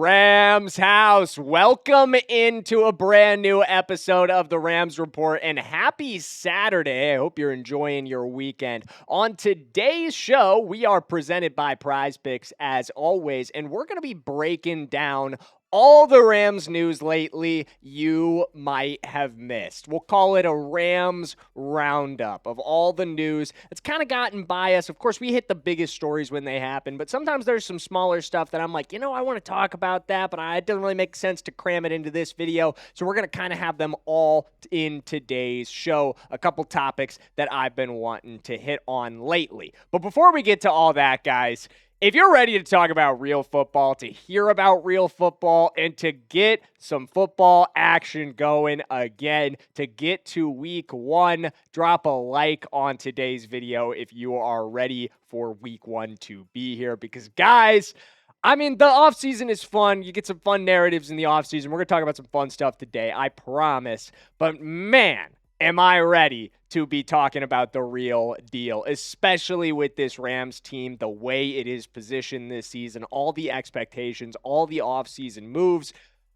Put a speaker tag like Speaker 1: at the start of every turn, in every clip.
Speaker 1: Rams house, welcome into a brand new episode of the Rams Report, and happy Saturday. I hope you're enjoying your weekend. On today's show, we are presented by Prize Picks as always, and we're going to be breaking down all the Rams news lately you might have missed. We'll call it a Rams roundup of all the news. It's kind of gotten by us. Of course, we hit the biggest stories when they happen, but sometimes there's some smaller stuff that I'm like, I want to talk about that, but it doesn't really make sense to cram it into this video. So we're going to kind of have them all in today's show. A couple topics that I've been wanting to hit on lately. But before we get to all that, guys, if you're ready to talk about real football, to hear about real football, and to get some football action going again, to get to week one, drop a like on today's video if you are ready for week one to be here. Because, guys, the offseason is fun. You get some fun narratives in the offseason. We're going to talk about some fun stuff today, I promise. But, man, am I ready to be talking about the real deal, especially with this Rams team, the way it is positioned this season, all the expectations, all the offseason moves.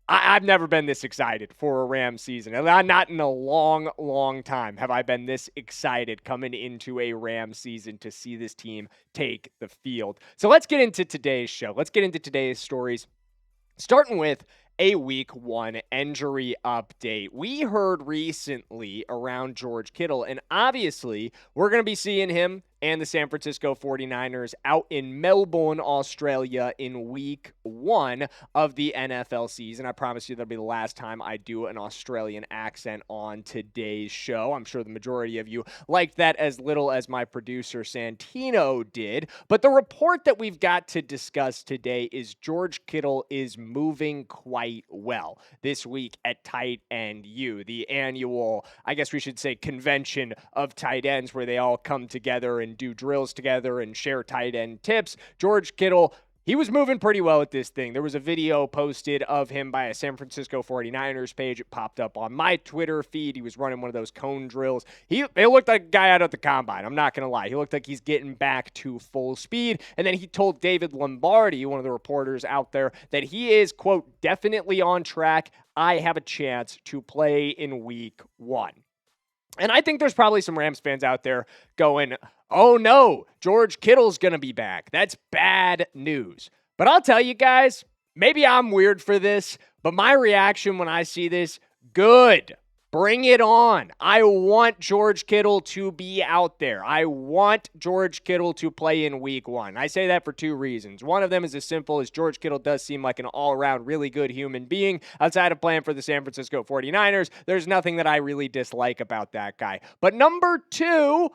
Speaker 1: I've never been this excited for a Rams season. Not in a long, long time have I been this excited coming into a Rams season to see this team take the field. So let's get into today's show. Let's get into today's stories, starting with a week one injury update. We heard recently around George Kittle, and obviously we're going to be seeing him and the San Francisco 49ers out in Melbourne, Australia in week one of the NFL season. I promise you that'll be the last time I do an Australian accent on today's show. I'm sure the majority of you liked that as little as my producer Santino did. But the report that we've got to discuss today is George Kittle is moving quite well this week at Tight End U, the annual, I guess we should say, convention of tight ends where they all come together and do drills together and share tight end tips. George Kittle, he was moving pretty well at this thing. There was a video posted of him by a San Francisco 49ers page. It popped up on my Twitter feed. He was running one of those cone drills. It looked like a guy out at the combine. I'm not going to lie. He looked like he's getting back to full speed. And then he told David Lombardi, one of the reporters out there, that he is, quote, definitely on track. I have a chance to play in week one. And I think there's probably some Rams fans out there going, oh no, George Kittle's going to be back. That's bad news. But I'll tell you guys, maybe I'm weird for this, but my reaction when I see this, good. Bring it on. I want George Kittle to be out there. I want George Kittle to play in week one. I say that for two reasons. One of them is as simple as George Kittle does seem like an all-around really good human being. Outside of playing for the San Francisco 49ers, there's nothing that I really dislike about that guy. But number two,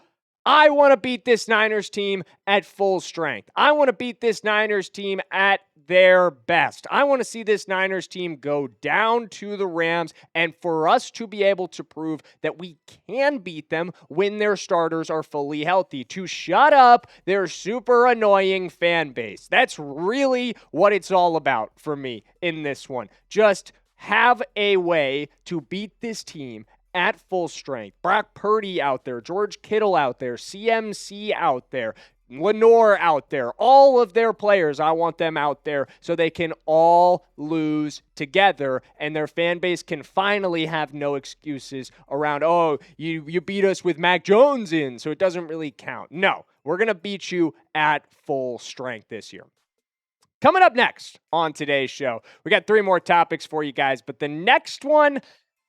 Speaker 1: I want to beat this Niners team at full strength. I want to beat this Niners team at their best. I want to see this Niners team go down to the Rams and for us to be able to prove that we can beat them when their starters are fully healthy, to shut up their super annoying fan base. That's really what it's all about for me in this one. Just have a way to beat this team at full strength. Brock Purdy out there, George Kittle out there, CMC out there, Lenore out there, all of their players, I want them out there so they can all lose together and their fan base can finally have no excuses around, oh, you beat us with Mac Jones in, so it doesn't really count. No, we're going to beat you at full strength this year. Coming up next on today's show, we got three more topics for you guys, but the next one,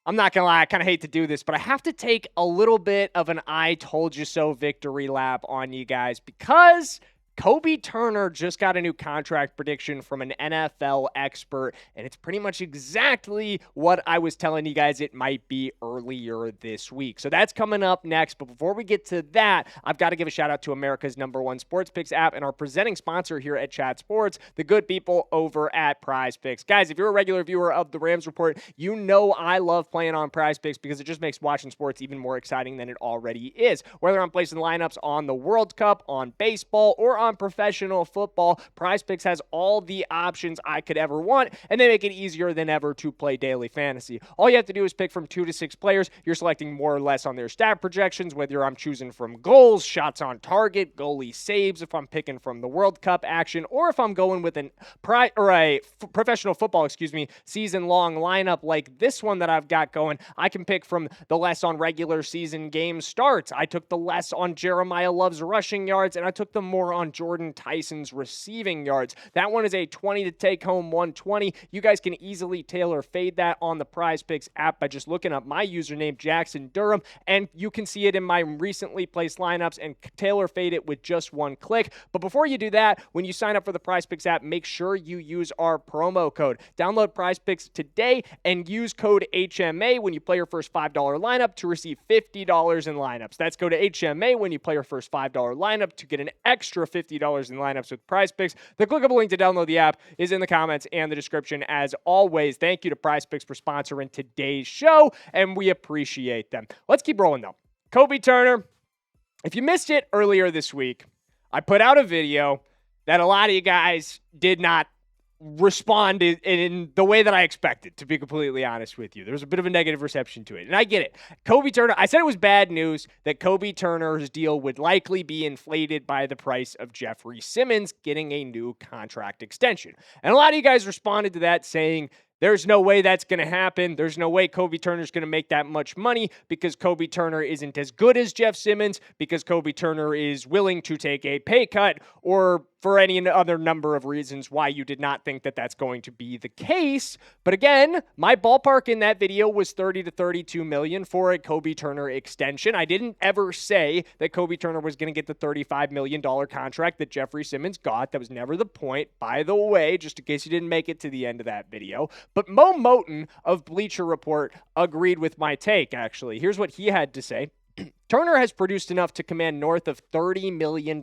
Speaker 1: I'm not going to lie, I kind of hate to do this, but I have to take a little bit of an I told you so victory lap on you guys because Kobie Turner just got a new contract prediction from an NFL expert, and it's pretty much exactly what I was telling you guys it might be earlier this week. So that's coming up next, but before we get to that, I've got to give a shout out to America's #1 sports picks app and our presenting sponsor here at Chat Sports, the good people over at Prize Picks. Guys, if you're a regular viewer of the Rams Report, you know I love playing on Prize Picks because it just makes watching sports even more exciting than it already is. Whether I'm placing lineups on the World Cup, on baseball, or on professional football. PrizePicks has all the options I could ever want, and they make it easier than ever to play daily fantasy. All you have to do is pick from 2 to 6 players. You're selecting more or less on their stat projections, whether I'm choosing from goals, shots on target, goalie saves, if I'm picking from the World Cup action, or if I'm going with a professional football, season-long lineup like this one that I've got going. I can pick from the less on regular season game starts. I took the less on Jeremiah Love's rushing yards, and I took the more on Jordan Tyson's receiving yards. That one is a 20 to take home 120. You guys can easily tailor fade that on the PrizePicks app by just looking up my username, Jackson Durham, and you can see it in my recently placed lineups and tailor fade it with just one click. But before you do that, when you sign up for the PrizePicks app, make sure you use our promo code. Download PrizePicks today and use code HMA when you play your first $5 lineup to receive $50 in lineups. That's code HMA when you play your first $5 lineup to get an extra $50 in lineups with PrizePicks. The clickable link to download the app is in the comments and the description as always. Thank you to PrizePicks for sponsoring today's show, and we appreciate them. Let's keep rolling though. Kobie Turner, if you missed it earlier this week, I put out a video that a lot of you guys did not respond in the way that I expected, to be completely honest with you. There was a bit of a negative reception to it, and I get it. Kobie Turner, I said it was bad news that Kobie Turner's deal would likely be inflated by the price of Jeffrey Simmons getting a new contract extension. And a lot of you guys responded to that saying, there's no way that's going to happen. There's no way Kobie Turner's going to make that much money because Kobie Turner isn't as good as Jeff Simmons, because Kobie Turner is willing to take a pay cut, or for any other number of reasons why you did not think that that's going to be the case. But again, my ballpark in that video was 30 to 32 million for a Kobie Turner extension. I didn't ever say that Kobie Turner was going to get the $35 million contract that Jeffrey Simmons got. That was never the point, by the way, just in case you didn't make it to the end of that video. But Moton of Bleacher Report agreed with my take, actually. Here's what he had to say. Turner has produced enough to command north of $30 million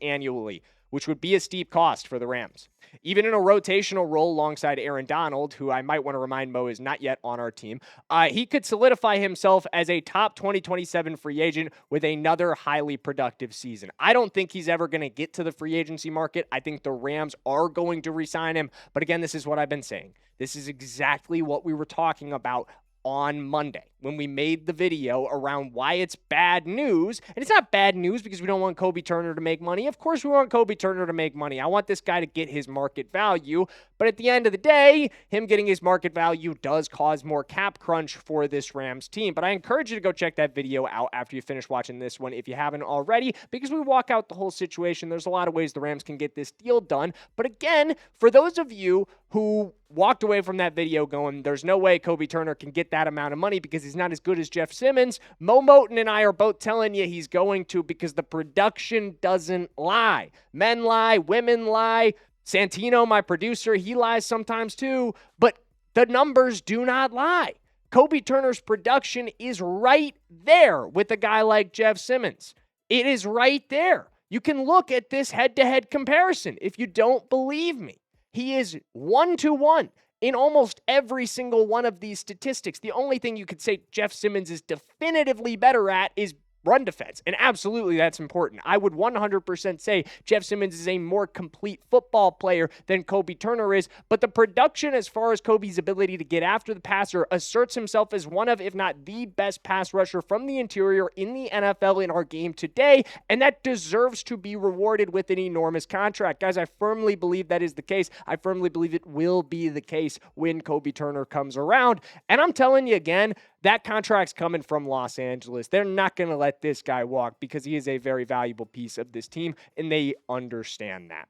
Speaker 1: annually, which would be a steep cost for the Rams. Even in a rotational role alongside Aaron Donald, who I might want to remind Mo is not yet on our team, he could solidify himself as a top 2027 free agent with another highly productive season. I don't think he's ever going to get to the free agency market. I think the Rams are going to re-sign him. But again, this is what I've been saying. This is exactly what we were talking about on Monday when we made the video around why it's bad news. And it's not bad news because we don't want Kobie Turner to make money. Of course we want Kobie Turner to make money. I want this guy to get his market value. But at the end of the day, him getting his market value does cause more cap crunch for this Rams team. But I encourage you to go check that video out after you finish watching this one if you haven't already, because we walk out the whole situation. There's a lot of ways the Rams can get this deal done. But again, for those of you who walked away from that video going, there's no way Kobie Turner can get that amount of money because he's not as good as Jeff Simmons, Moton and I are both telling you he's going to, because the production doesn't lie. Men lie, women lie. Santino, my producer, he lies sometimes too, but the numbers do not lie. Kobie Turner's production is right there with a guy like Jeff Simmons. It is right there. You can look at this head-to-head comparison if you don't believe me. He is 1-to-1 in almost every single one of these statistics. The only thing you could say Jeff Simmons is definitively better at is run defense. And absolutely that's important. I would 100% say Jeff Simmons is a more complete football player than Kobie Turner is, but the production as far as Kobie's ability to get after the passer asserts himself as one of, if not the best pass rusher from the interior in the NFL in our game today, and that deserves to be rewarded with an enormous contract. Guys, I firmly believe that is the case. I firmly believe it will be the case when Kobie Turner comes around. And I'm telling you again, that contract's coming from Los Angeles. They're not going to let this guy walk because he is a very valuable piece of this team, and they understand that.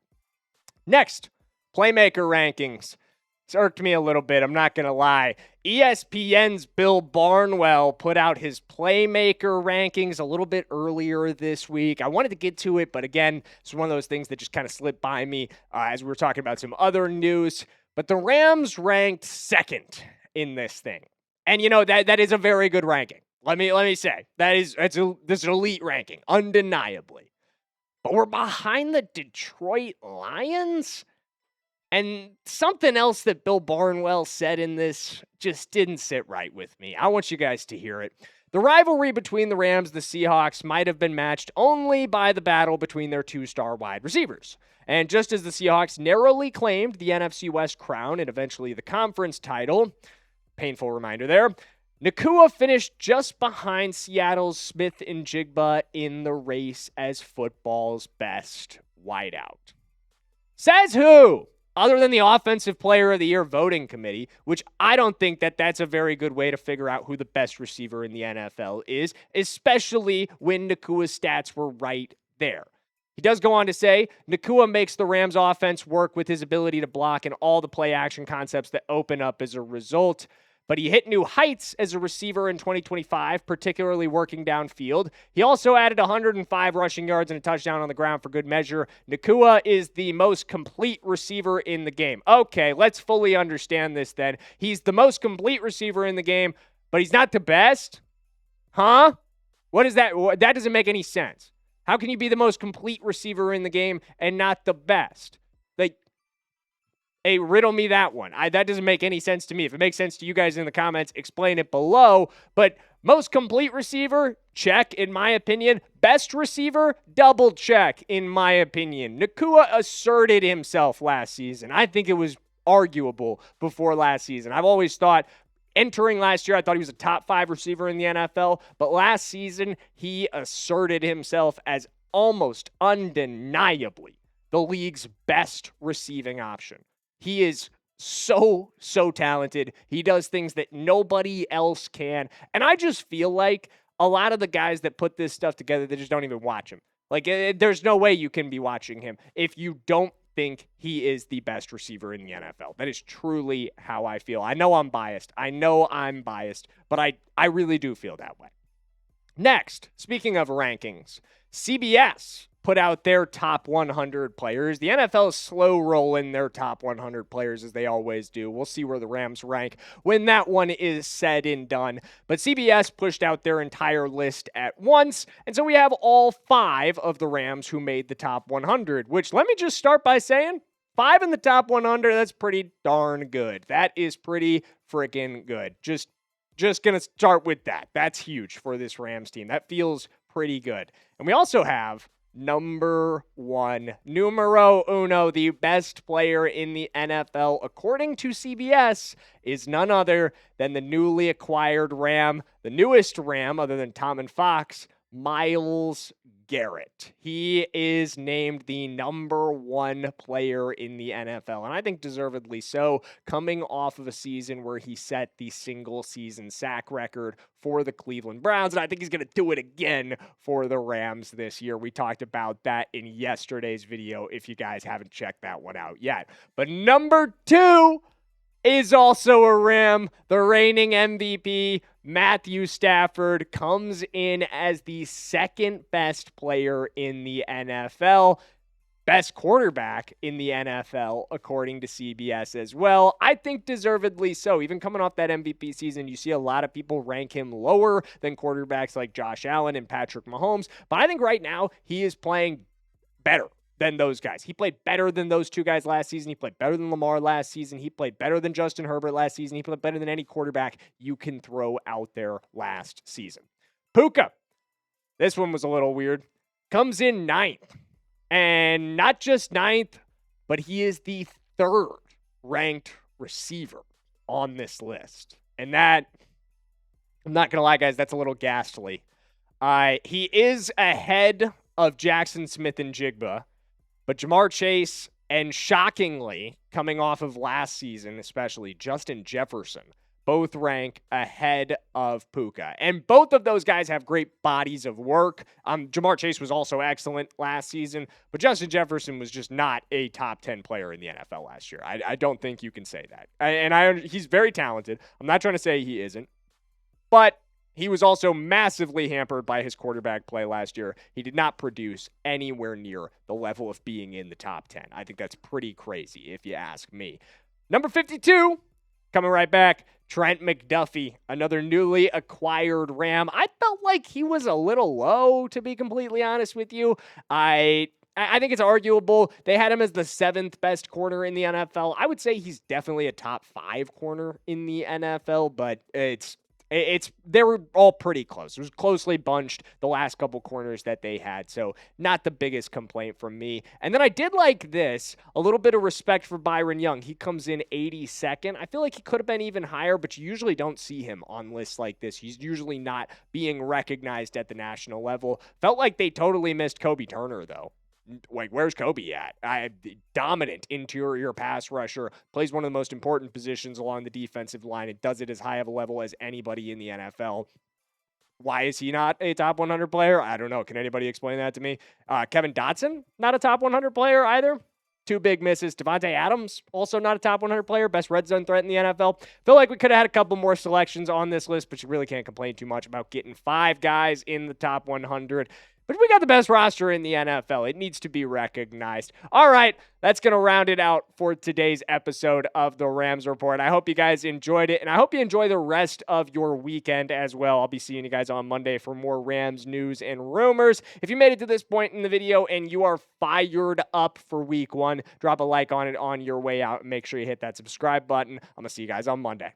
Speaker 1: Next, playmaker rankings. It's irked me a little bit, I'm not going to lie. ESPN's Bill Barnwell put out his playmaker rankings a little bit earlier this week. I wanted to get to it, but again, it's one of those things that just kind of slipped by me as we were talking about some other news. But the Rams ranked second in this thing. And you know, that is a very good ranking. Let me say, this is an elite ranking, undeniably. But we're behind the Detroit Lions? And something else that Bill Barnwell said in this just didn't sit right with me. I want you guys to hear it. The rivalry between the Rams and the Seahawks might have been matched only by the battle between their two-star wide receivers. And just as the Seahawks narrowly claimed the NFC West crown and eventually the conference title, painful reminder there, Nacua finished just behind Seattle's Smith and Jigba in the race as football's best wideout. Says who? Other than the Offensive Player of the Year voting committee, which I don't think that that's a very good way to figure out who the best receiver in the NFL is, especially when Nacua's stats were right there. He does go on to say, Nacua makes the Rams offense work with his ability to block and all the play action concepts that open up as a result. But he hit new heights as a receiver in 2025, particularly working downfield. He also added 105 rushing yards and a touchdown on the ground for good measure. Nacua is the most complete receiver in the game. Okay, let's fully understand this then. He's the most complete receiver in the game, but he's not the best? Huh? What is that? That doesn't make any sense. How can you be the most complete receiver in the game and not the best? Hey, riddle me that one. That doesn't make any sense to me. If it makes sense to you guys in the comments, explain it below. But most complete receiver, check, in my opinion. Best receiver, double check, in my opinion. Nacua asserted himself last season. I think it was arguable before last season. I've always thought, entering last year, I thought he was a top 5 receiver in the NFL. But last season, he asserted himself as almost undeniably the league's best receiving option. He is so talented. He does things that nobody else can. And I just feel like a lot of the guys that put this stuff together, they just don't even watch him. There's no way you can be watching him if you don't think he is the best receiver in the NFL. That is truly how I feel. I know I'm biased, but I really do feel that way. Next, speaking of rankings, CBS put out their top 100 players. The NFL is slow rolling their top 100 players as they always do. We'll see where the Rams rank when that one is said and done. But CBS pushed out their entire list at once, and so we have all 5 of the Rams who made the top 100, which let me just start by saying 5 in the top 100, that's pretty darn good. That is pretty freaking good. Just going to start with that. That's huge for this Rams team. That feels pretty good. And we also have number 1, numero uno, the best player in the NFL, according to CBS, is none other than the newly acquired Ram, the newest Ram other than Tom and Fox, Myles Garrett. He is named the number 1 player in the NFL, and I think deservedly so, coming off of a season where he set the single-season sack record for the Cleveland Browns, and I think he's going to do it again for the Rams this year. We talked about that in yesterday's video if you guys haven't checked that one out yet. But number 2 is also a Ram. The reigning MVP, Matthew Stafford, comes in as the second best player in the NFL. Best quarterback in the NFL, according to CBS as well. I think deservedly so. Even coming off that MVP season, you see a lot of people rank him lower than quarterbacks like Josh Allen and Patrick Mahomes. But I think right now he is playing better than those guys. He played better than those 2 guys last season. He played better than Lamar last season. He played better than Justin Herbert last season. He played better than any quarterback you can throw out there last season. Puka, this one was a little weird, comes in 9th. And not just 9th, but he is the 3rd ranked receiver on this list. And that, I'm not going to lie, guys, that's a little ghastly. He is ahead of Jackson Smith and Jigba, but Jamar Chase and, shockingly, coming off of last season, especially Justin Jefferson, both rank ahead of Puka. And both of those guys have great bodies of work. Jamar Chase was also excellent last season, but Justin Jefferson was just not a top 10 player in the NFL last year. I don't think you can say that. He's very talented. I'm not trying to say he isn't, but he was also massively hampered by his quarterback play last year. He did not produce anywhere near the level of being in the top 10. I think that's pretty crazy, if you ask me. Number 52, coming right back, Trent McDuffie, another newly acquired Ram. I felt like he was a little low, to be completely honest with you. I think it's arguable. They had him as the 7th best corner in the NFL. I would say he's definitely a top 5 corner in the NFL, but it's They were all pretty close. It was closely bunched the last couple corners that they had, so not the biggest complaint from me. And then I did like this, a little bit of respect for Byron Young. He comes in 82nd. I feel like he could have been even higher, but you usually don't see him on lists like this. He's usually not being recognized at the national level. Felt like they totally missed Kobie Turner, though. Like, where's Kobie at? Dominant interior pass rusher, plays one of the most important positions along the defensive line. It does it as high of a level as anybody in the NFL. Why is he not a top 100 player? I don't know. Can anybody explain that to me? Kevin Dotson, not a top 100 player either. Two big misses. Devontae Adams, also not a top 100 player. Best red zone threat in the NFL. Feel like we could have had a couple more selections on this list, but you really can't complain too much about getting 5 guys in the top 100. But we got the best roster in the NFL. It needs to be recognized. All right, that's going to round it out for today's episode of the Rams Report. I hope you guys enjoyed it, and I hope you enjoy the rest of your weekend as well. I'll be seeing you guys on Monday for more Rams news and rumors. If you made it to this point in the video and you are fired up for week 1, drop a like on it on your way out and make sure you hit that subscribe button. I'm going to see you guys on Monday.